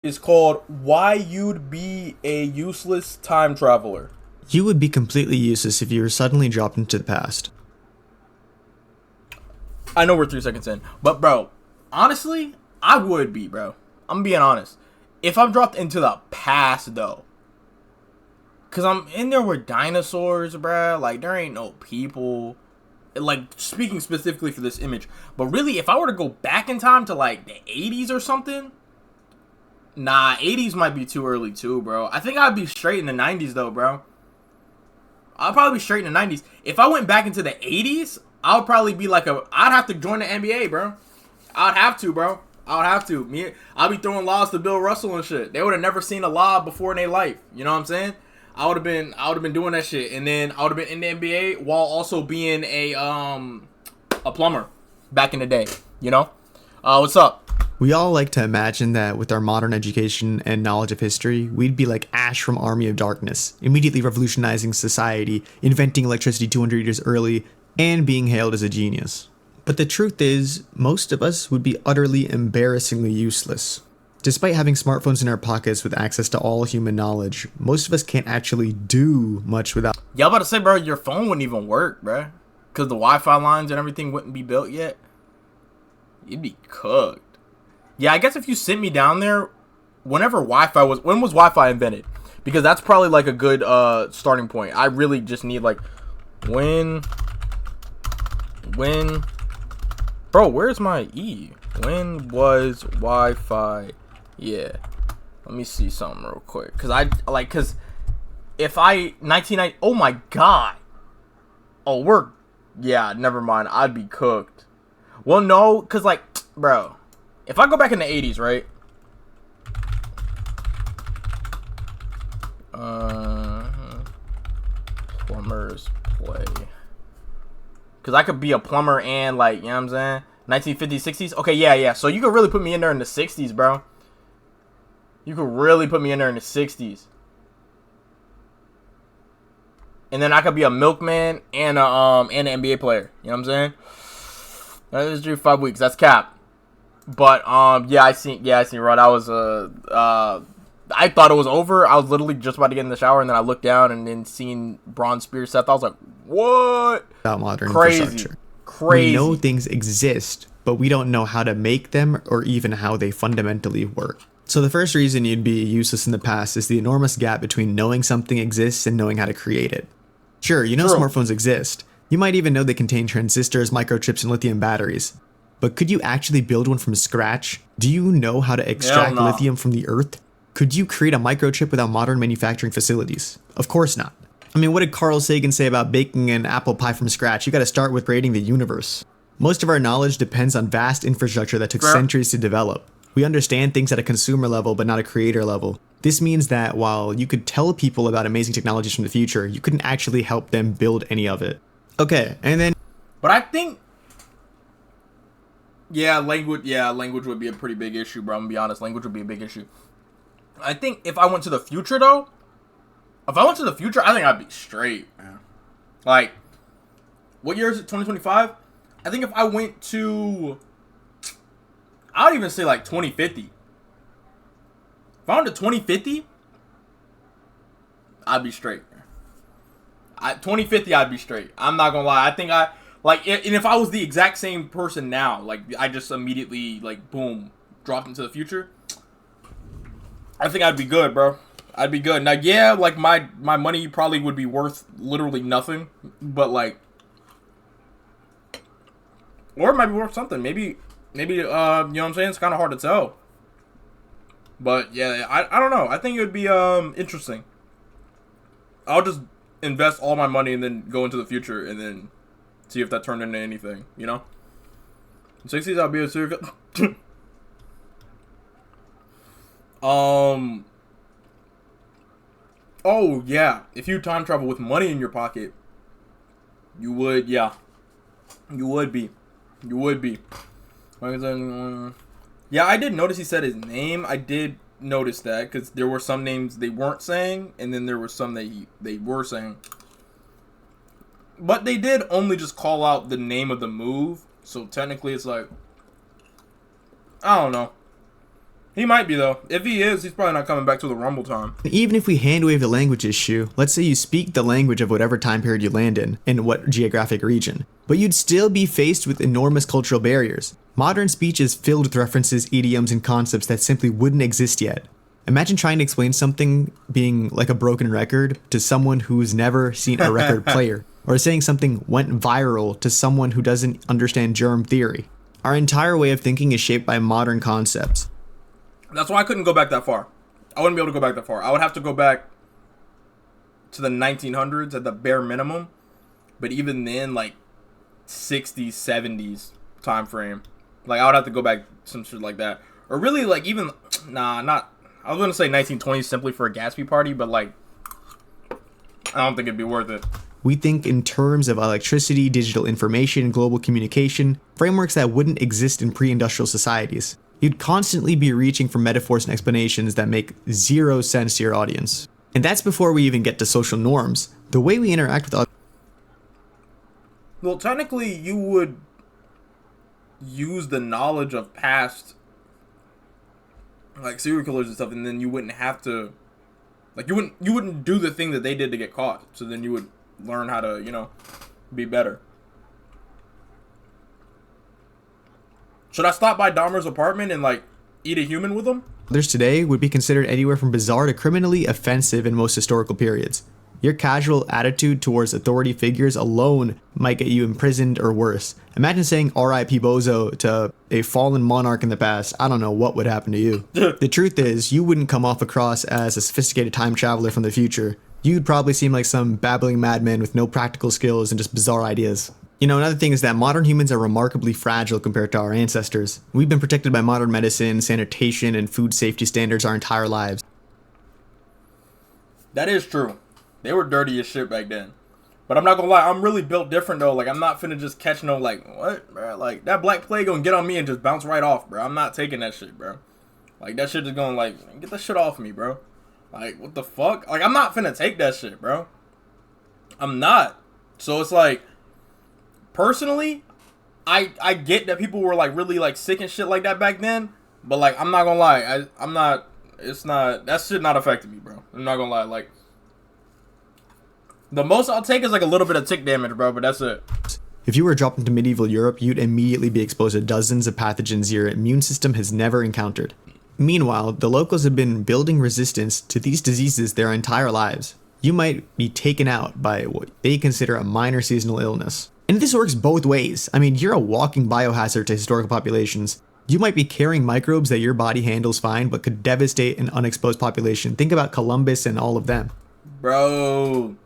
Is called Why You'd Be a Useless Time Traveler. You would be completely useless if you were suddenly dropped into the past. I know we're 3 seconds in, but bro, honestly, I would be, bro. I'm being honest. If I'm dropped into the past, though, because I'm in there with dinosaurs, bro, like, there ain't no people. Like, speaking specifically for this image. But really, if I were to go back in time to, like, the 80s or something, nah, 80s might be too early, too, bro. I think I'd be straight in the 90s, though, bro. I'll probably be straight in the 90s. If I went back into the 80s, I'll probably be like I'd have to join the NBA, bro. I'd have to, bro. I'd have to. I'll be throwing lobs to Bill Russell and shit. They would have never seen a lob before in their life. You know what I'm saying? I would have been doing that shit, and then I would have been in the NBA while also being a plumber back in the day. You know? What's up? We all like to imagine that with our modern education and knowledge of history, we'd be like Ash from Army of Darkness, immediately revolutionizing society, inventing electricity 200 years early, and being hailed as a genius. But the truth is, most of us would be utterly embarrassingly useless. Despite having smartphones in our pockets with access to all human knowledge, most of us can't actually do much without. Y'all about to say, bro, your phone wouldn't even work, bro, because the Wi-Fi lines and everything wouldn't be built yet. You'd be cooked. Yeah, I guess if you sent me down there, when was Wi-Fi invented? Because that's probably like a good starting point. I really just need like when bro, where's my E? When was Wi-Fi? Yeah. Let me see something real quick. Cause if I 1990, oh my god. Oh, yeah, never mind. I'd be cooked. Well, no, cause like, bro, if I go back in the 80s, right? Plumbers play. Because I could be a plumber and, like, you know what I'm saying? 1950s, 60s? Okay, yeah. So you could really put me in there in the 60s, bro. You could really put me in there in the 60s. And then I could be a milkman and an NBA player. You know what I'm saying? That is 5 weeks. That's cap. But yeah, I seen Rod. I was I thought it was over. I was literally just about to get in the shower, and then I looked down and then seen Braun Spears Seth. I was like, what? Without modern Crazy. Infrastructure. Crazy. We know things exist, but we don't know how to make them or even how they fundamentally work. So the first reason you'd be useless in the past is the enormous gap between knowing something exists and knowing how to create it. Sure, you know True. Smartphones exist. You might even know they contain transistors, microchips, and lithium batteries. But could you actually build one from scratch? Do you know how to extract no. lithium from the earth? Could you create a microchip without modern manufacturing facilities? Of course not. I mean, what did Carl Sagan say about baking an apple pie from scratch? You gotta start with creating the universe. Most of our knowledge depends on vast infrastructure that took centuries to develop. We understand things at a consumer level, but not a creator level. This means that while you could tell people about amazing technologies from the future, you couldn't actually help them build any of it. Okay, and then... But I think... language would be a pretty big issue, bro. I'm gonna be honest. Language would be a big issue. I think if I went to the future, though, I think I'd be straight, man. Like, what year is it? 2025? I think if I went to, I would even say like 2050. If I went to 2050, I'd be straight. 2050, I'd be straight. I'm not gonna lie. I think and if I was the exact same person now, like, I just immediately, like, boom, dropped into the future, I think I'd be good, bro. I'd be good. Now, yeah, like, my money probably would be worth literally nothing, but, like, or it might be worth something. Maybe, you know what I'm saying? It's kind of hard to tell. But, yeah, I don't know. I think it would be, interesting. I'll just invest all my money and then go into the future and then see if that turned into anything, you know? In 60s, I'll be a serial killer. Oh, yeah. If you time travel with money in your pocket, you would, yeah. You would be. Yeah, I did notice he said his name. I did notice that, because there were some names they weren't saying, and then there were some that they were saying. But they did only just call out the name of the move, so technically it's like, I don't know. He might be, though. If he is, he's probably not coming back to the Rumble time. Even if we handwave the language issue, let's say you speak the language of whatever time period you land in what geographic region, but you'd still be faced with enormous cultural barriers. Modern speech is filled with references, idioms, and concepts that simply wouldn't exist yet. Imagine trying to explain something being like a broken record to someone who's never seen a record player, or saying something went viral to someone who doesn't understand germ theory. Our entire way of thinking is shaped by modern concepts. That's why I couldn't go back that far. I wouldn't be able to go back that far. I would have to go back to the 1900s at the bare minimum. But even then, like 60s, 70s time frame. Like, I would have to go back some shit like that. Or really, like, even... Nah, not... I was going to say 1920s simply for a Gatsby party, but, like... I don't think it'd be worth it. We think in terms of electricity, digital information, global communication, frameworks that wouldn't exist in pre-industrial societies. You'd constantly be reaching for metaphors and explanations that make zero sense to your audience. And that's before we even get to social norms. The way we interact with others. Well, technically, you would use the knowledge of past, like, serial killers and stuff, and then you wouldn't have to, like, you wouldn't do the thing that they did to get caught. So then you would learn how to, you know, be better. Should I stop by Dahmer's apartment and, like, eat a human with him? Others today would be considered anywhere from bizarre to criminally offensive in most historical periods. Your casual attitude towards authority figures alone might get you imprisoned or worse. Imagine saying R.I.P. Bozo to a fallen monarch in the past. I don't know what would happen to you. The truth is, you wouldn't come off across as a sophisticated time traveler from the future. You'd probably seem like some babbling madman with no practical skills and just bizarre ideas. You know, another thing is that modern humans are remarkably fragile compared to our ancestors. We've been protected by modern medicine, sanitation, and food safety standards our entire lives. That is true. They were dirty as shit back then. But I'm not gonna lie, I'm really built different though. Like, I'm not finna just catch no, like, what, bro? Like, that Black Plague gonna get on me and just bounce right off, bro. I'm not taking that shit, bro. Like, that shit is gonna, like, get that shit off me, bro. Like, what the fuck? Like, I'm not finna take that shit, bro. I'm not. So it's like, personally, I get that people were, like, really, like, sick and shit like that back then. But, like, I'm not gonna lie. I'm not, it's not, that shit not affecting me, bro. I'm not gonna lie. Like, the most I'll take is, like, a little bit of tick damage, bro, but that's it. If you were dropped into medieval Europe, you'd immediately be exposed to dozens of pathogens your immune system has never encountered. Meanwhile, the locals have been building resistance to these diseases their entire lives. You might be taken out by what they consider a minor seasonal illness. And this works both ways. I mean, you're a walking biohazard to historical populations. You might be carrying microbes that your body handles fine, but could devastate an unexposed population. Think about Columbus and all of them. Bro,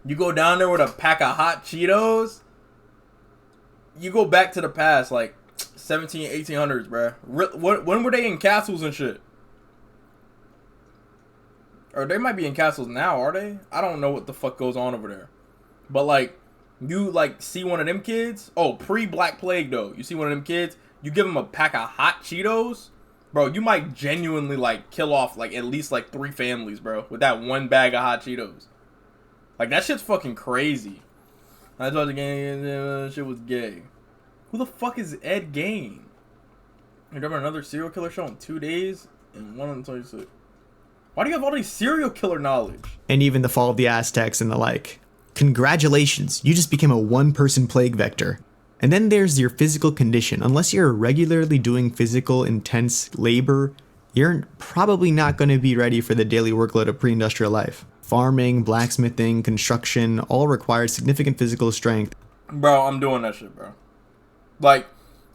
you go down there with a pack of hot Cheetos, you go back to the past, like 1800s, bro. When were they in castles and shit? Or they might be in castles now, are they? I don't know what the fuck goes on over there. But, like, you, like, see one of them kids. Oh, pre-Black Plague, though. You see one of them kids, you give them a pack of hot Cheetos. Bro, you might genuinely, like, kill off, like, at least, like, 3 families, bro. With that one bag of hot Cheetos. Like, that shit's fucking crazy. I thought the game shit was gay. Who the fuck is Ed Gein? You're doing another serial killer show in 2 days? And 1 on 26. Why do you have all these serial killer knowledge? And even the fall of the Aztecs and the like. Congratulations, you just became a one-person plague vector. And then there's your physical condition. Unless you're regularly doing physical, intense labor, you're probably not going to be ready for the daily workload of pre-industrial life. Farming, blacksmithing, construction all require significant physical strength. Bro, I'm doing that shit, bro. Like,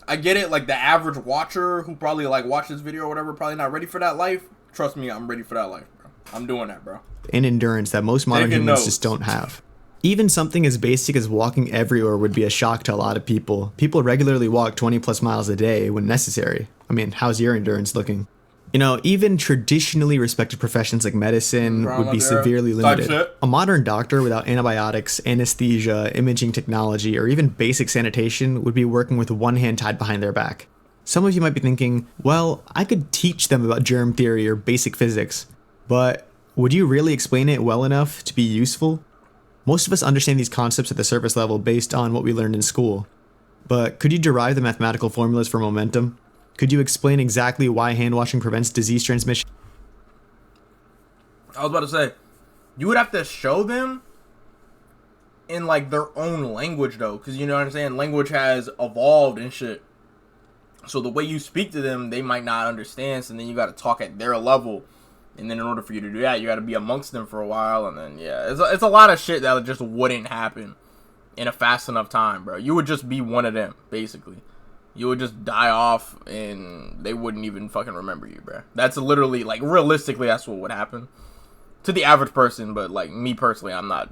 I get it, like, the average watcher who probably, like, watched this video or whatever, probably not ready for that life. Trust me, I'm ready for that life, bro. I'm doing that, bro. And endurance that most modern Taking humans notes. just don't have. Even something as basic as walking everywhere would be a shock to a lot of people. People regularly walk 20 plus miles a day when necessary. I mean, how's your endurance looking? You know, even traditionally respected professions like medicine would be severely limited. A modern doctor without antibiotics, anesthesia, imaging technology, or even basic sanitation would be working with one hand tied behind their back. Some of you might be thinking, well, I could teach them about germ theory or basic physics, but would you really explain it well enough to be useful? Most of us understand these concepts at the surface level based on what we learned in school. But could you derive the mathematical formulas for momentum? Could you explain exactly why hand washing prevents disease transmission? I was about to say, you would have to show them in like their own language though, because you know what I'm saying, language has evolved and shit, so the way you speak to them they might not understand, so then you got to talk at their level, and then in order for you to do that you got to be amongst them for a while, and then yeah, it's a lot of shit that just wouldn't happen in a fast enough time, bro. You would just be one of them, basically. You would just die off and they wouldn't even fucking remember you, bro. That's literally, like, realistically that's what would happen to the average person, but like me personally, I'm not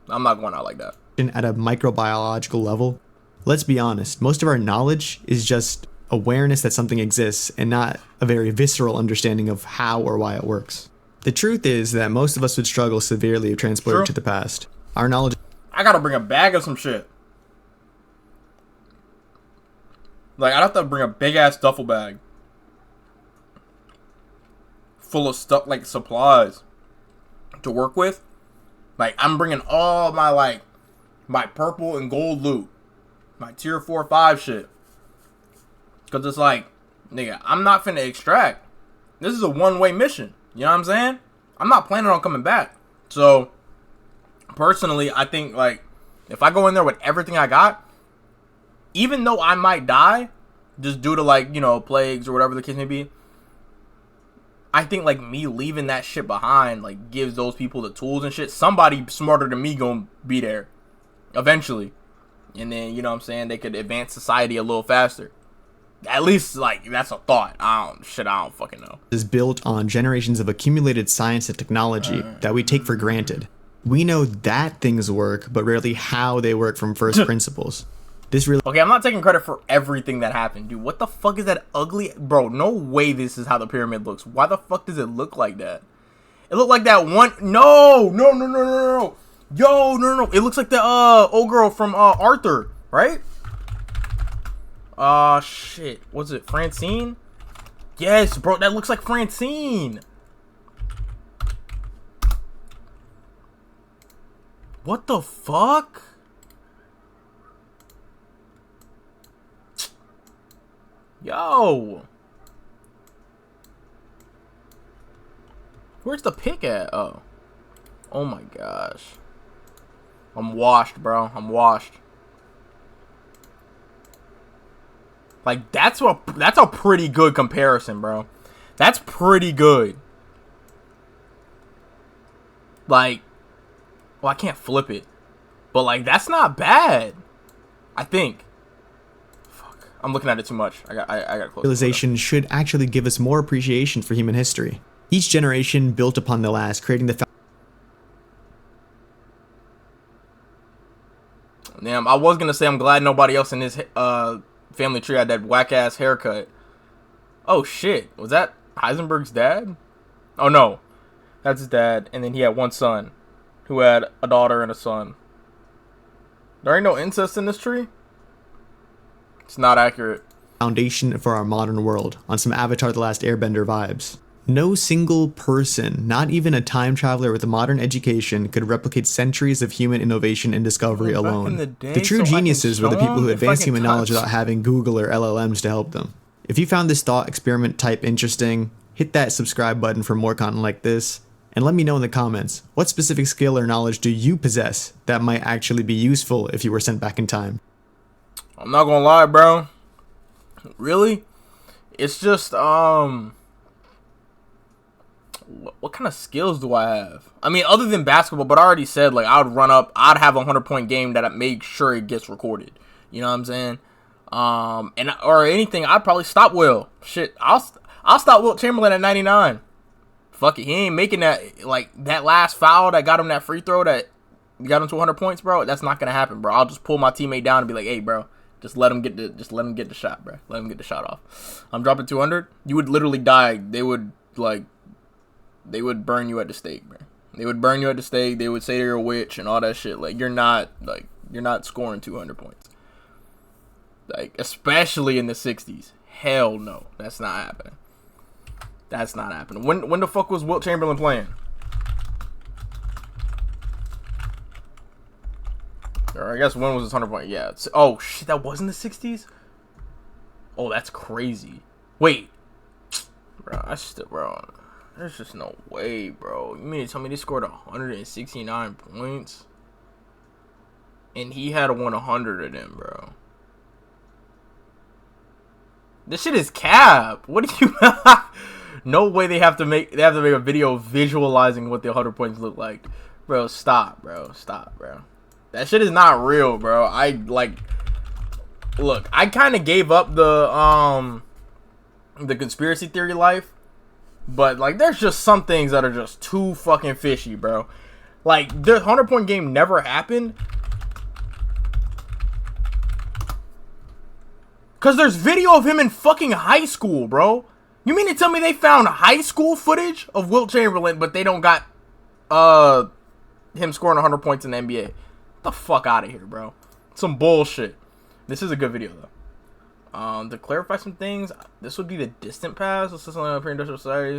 going out like that. At a microbiological level, let's be honest, most of our knowledge is just awareness that something exists and not a very visceral understanding of how or why it works. The truth is that most of us would struggle severely if transported to the past. Our knowledge... I gotta bring a bag of some shit. Like, I'd have to bring a big-ass duffel bag full of stuff, like supplies to work with. Like, I'm bringing all my, like, my purple and gold loot. My tier 4, 5 shit. Because it's like, nigga, I'm not finna extract. This is a one-way mission. You know what I'm saying? I'm not planning on coming back. So, personally, I think, like, if I go in there with everything I got, even though I might die, just due to, like, you know, plagues or whatever the case may be, I think, like, me leaving that shit behind, like, gives those people the tools and shit. Somebody smarter than me gonna be there eventually. And then, you know what I'm saying, they could advance society a little faster. At least, like, that's a thought. I don't fucking know. Is built on generations of accumulated science and technology that we take for granted. We know that things work, but rarely how they work from first principles. This really... Okay, I'm not taking credit for everything that happened, dude. What the fuck is that ugly... Bro, no way this is how the pyramid looks. Why the fuck does it look like that? It looked like that one... No! No. Yo, no. It looks like the, old girl from, Arthur, right? Shit. Was it Francine? Yes, bro, that looks like Francine. What the fuck? Yo. Where's the pick at? Oh. Oh my gosh. I'm washed, bro. I'm washed. Like, that's a pretty good comparison, bro. That's pretty good. Like, well, I can't flip it. But, like, that's not bad. I think. Fuck. I'm looking at it too much. I gotta close. Realization should actually give us more appreciation for human history. Each generation built upon the last, creating the... Damn, I was gonna say I'm glad nobody else in this, family tree had that whack-ass haircut. Oh, shit. Was that Heisenberg's dad? Oh, no. That's his dad. And then he had one son who had a daughter and a son. There ain't no incest in this tree? It's not accurate. Foundation for our modern world on some Avatar The Last Airbender vibes. No single person, not even a time traveler with a modern education, could replicate centuries of human innovation and discovery alone. The true geniuses were the people who advanced human knowledge without having Google or LLMs to help them. If you found this thought experiment type interesting, hit that subscribe button for more content like this, and let me know in the comments, what specific skill or knowledge do you possess that might actually be useful if you were sent back in time? I'm not gonna lie, bro. Really? It's just, what kind of skills do I have? I mean, other than basketball, but I already said, like, I would run up, I'd have a 100-point game that I make sure it gets recorded. You know what I'm saying? Or anything, I'd probably stop Will. Shit, I'll stop Wilt Chamberlain at 99. Fuck it, he ain't making that, like, that last foul that got him that free throw that got him to 100 points, bro. That's not gonna happen, bro. I'll just pull my teammate down and be like, hey, bro, just let him get the shot, bro. Let him get the shot off. I'm dropping 200. You would literally die. They would burn you at the stake, bro. They would burn you at the stake. They would say you're a witch and all that shit. Like, you're not scoring 200 points. Like, especially in the 60s. Hell no. That's not happening. That's not happening. When the fuck was Wilt Chamberlain playing? Or I guess when was his 100 point? Yeah. Oh, shit. That wasn't the 60s? Oh, that's crazy. Wait, bro, bro. There's just no way, bro. You mean to tell me they scored 169 points? And he had 100 of them, bro. This shit is cap. What do you? No way they have to make a video visualizing what the 100 points look like, bro. Stop, bro. Stop, bro. That shit is not real, bro. Look, I kind of gave up the conspiracy theory life, but like, there's just some things that are just too fucking fishy, bro. Like, the 100-point game never happened. Because there's video of him in fucking high school, bro. You mean to tell me they found high school footage of Wilt Chamberlain, but they don't got him scoring 100 points in the NBA? Get the fuck out of here, bro. Some bullshit. This is a good video, though. To clarify some things, this would be the distant past. This is something like pre-industrial society.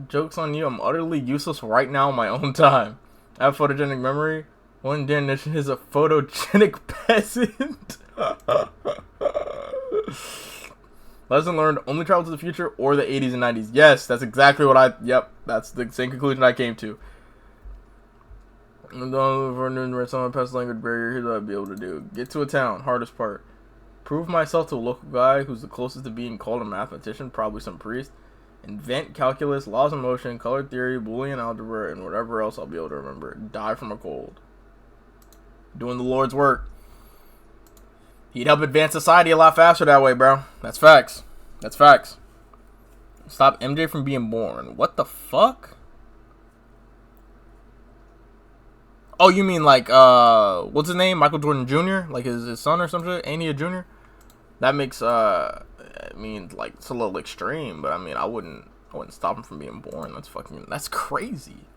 Joke's on you. I'm utterly useless right now in my own time. I have photogenic memory. One definition is a photogenic peasant. Lesson learned: only travel to the future or the 80s and 90s. Yes, that's exactly what yep, that's the same conclusion I came to. For some past language barrier, here's what I'd be able to do. Get to a town, hardest part. Prove myself to a local guy who's the closest to being called a mathematician, probably some priest. Invent calculus, laws of motion, color theory, Boolean algebra, and whatever else I'll be able to remember. Die from a cold. Doing the Lord's work. He'd help advance society a lot faster that way, bro. That's facts. That's facts. Stop MJ from being born. What the fuck? Oh, you mean like, what's his name? Michael Jordan Jr.? Like his son or some shit? Ain't he a junior? That makes, I mean, like, it's a little extreme, but I mean, I wouldn't stop him from being born. That's crazy.